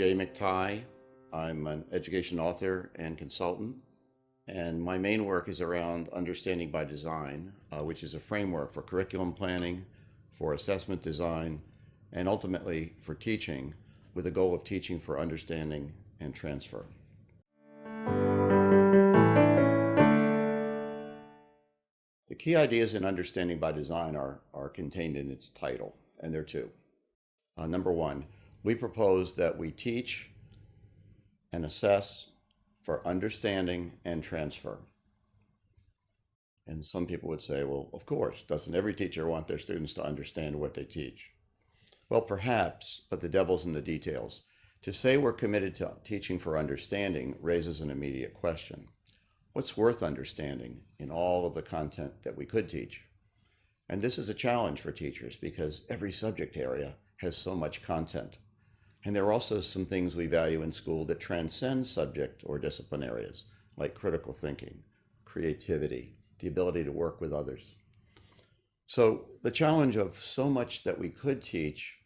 Jay McTighe. I'm an education author and consultant, and my main work is around understanding by design, which is a framework for curriculum planning, for assessment design, and ultimately for teaching, with the goal of teaching for understanding and transfer. The key ideas in understanding by design are contained in its title, and there are two. Number one, we propose that we teach and assess for understanding and transfer. And some people would say, well, of course, doesn't every teacher want their students to understand what they teach? Well, perhaps, but the devil's in the details. To say we're committed to teaching for understanding raises an immediate question. What's worth understanding in all of the content that we could teach? And this is a challenge for teachers because every subject area has so much content. And there are also some things we value in school that transcend subject or discipline areas, like critical thinking, creativity, the ability to work with others. So the challenge of so much that we could teach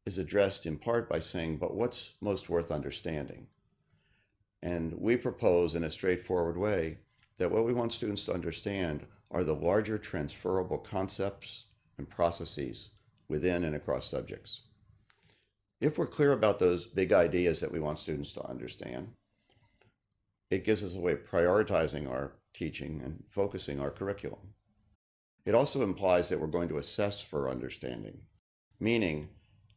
is addressed in part by saying, but what's most worth understanding? And we propose in a straightforward way that what we want students to understand are the larger transferable concepts and processes within and across subjects. If we're clear about those big ideas that we want students to understand, it gives us a way of prioritizing our teaching and focusing our curriculum. It also implies that we're going to assess for understanding, meaning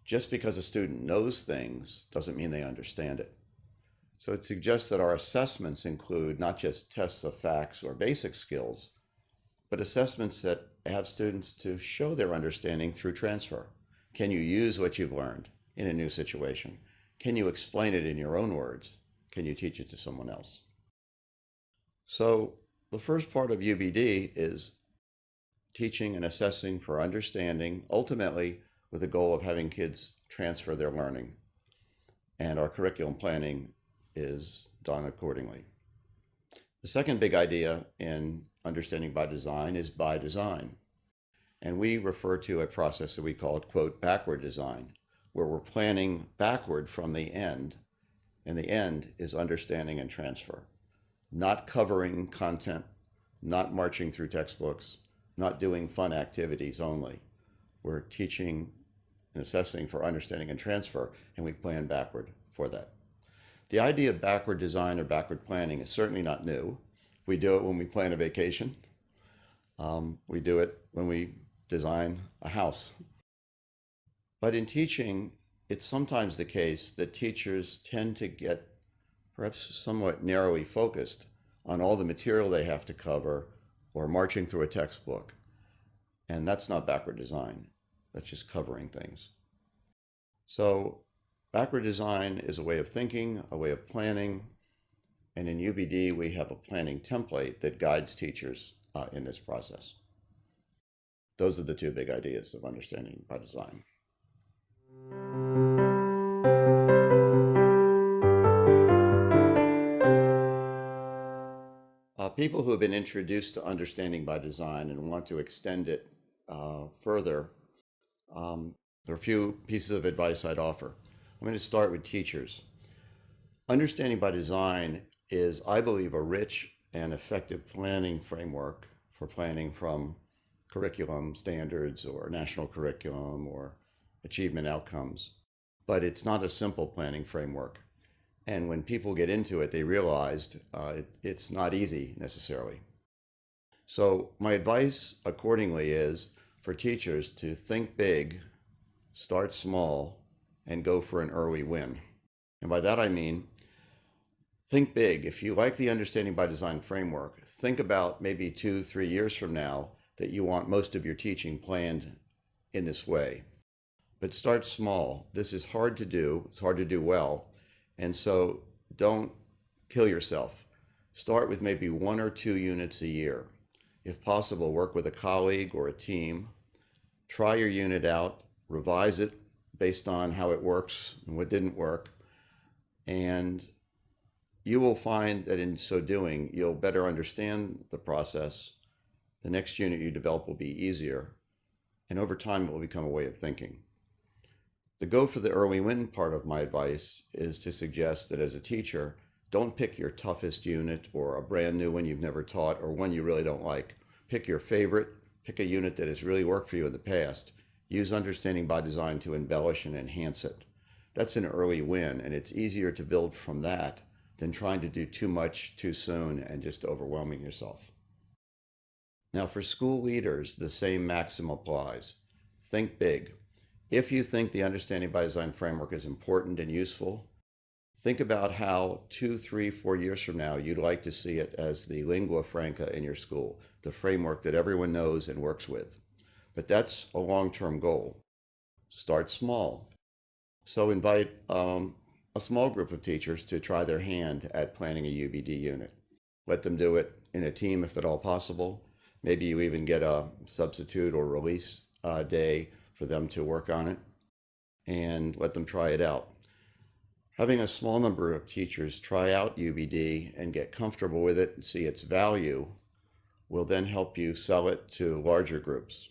just because a student knows things doesn't mean they understand it. So it suggests that our assessments include not just tests of facts or basic skills, but assessments that have students to show their understanding through transfer. Can you use what you've learned in a new situation? Can you explain it in your own words? Can you teach it to someone else? So the first part of UbD is teaching and assessing for understanding, ultimately with the goal of having kids transfer their learning. And our curriculum planning is done accordingly. The second big idea in understanding by design is by design. And we refer to a process that we call it, quote, backward design, where we're planning backward from the end, and the end is understanding and transfer. Not covering content, not marching through textbooks, not doing fun activities only. We're teaching and assessing for understanding and transfer, and we plan backward for that. The idea of backward design or backward planning is certainly not new. We do it when we plan a vacation. We do it when we design a house. But in teaching, it's sometimes the case that teachers tend to get perhaps somewhat narrowly focused on all the material they have to cover or marching through a textbook. And that's not backward design. That's just covering things. So backward design is a way of thinking, a way of planning. And in UbD, we have a planning template that guides teachers in this process. Those are the two big ideas of understanding by design. People who have been introduced to understanding by design and want to extend it further, there are a few pieces of advice I'd offer. I'm going to start with teachers. Understanding by design is, I believe, a rich and effective planning framework for planning from curriculum standards or national curriculum or achievement outcomes. But it's not a simple planning framework. And when people get into it, they realized it's not easy necessarily. So my advice accordingly is for teachers to think big, start small, and go for an early win. And by that I mean, think big. If you like the Understanding by Design framework, think about maybe 2-3 years from now that you want most of your teaching planned in this way. But start small. This is hard to do. It's hard to do well. And so don't kill yourself. Start with maybe 1 or 2 units a year. If possible, work with a colleague or a team. Try your unit out, revise it based on how it works and what didn't work. And you will find that in so doing, you'll better understand the process. The next unit you develop will be easier. And over time, it will become a way of thinking. The go for the early win part of my advice is to suggest that as a teacher, don't pick your toughest unit or a brand new one you've never taught or one you really don't like. Pick your favorite, pick a unit that has really worked for you in the past. Use understanding by design to embellish and enhance it. That's an early win, and it's easier to build from that than trying to do too much too soon and just overwhelming yourself. Now, for school leaders, the same maxim applies. Think big. If you think the Understanding by Design framework is important and useful, think about how 2, 3, 4 years from now you'd like to see it as the lingua franca in your school, the framework that everyone knows and works with. But that's a long-term goal. Start small. So invite a small group of teachers to try their hand at planning a UbD unit. Let them do it in a team if at all possible. Maybe you even get a substitute or release day for them to work on it and let them try it out. Having a small number of teachers try out UbD and get comfortable with it and see its value will then help you sell it to larger groups.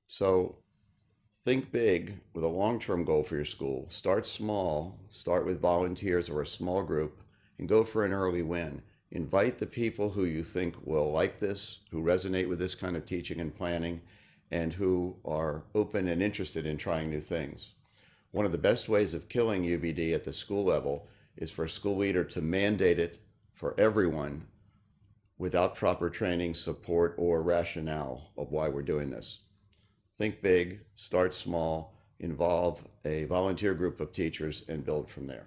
So think big with a long-term goal for your school. Start small, start with volunteers or a small group, and go for an early win. Invite the people who you think will like this, who resonate with this kind of teaching and planning, and who are open and interested in trying new things. One of the best ways of killing UbD at the school level is for a school leader to mandate it for everyone without proper training, support, or rationale of why we're doing this. Think big, start small, involve a volunteer group of teachers, and build from there.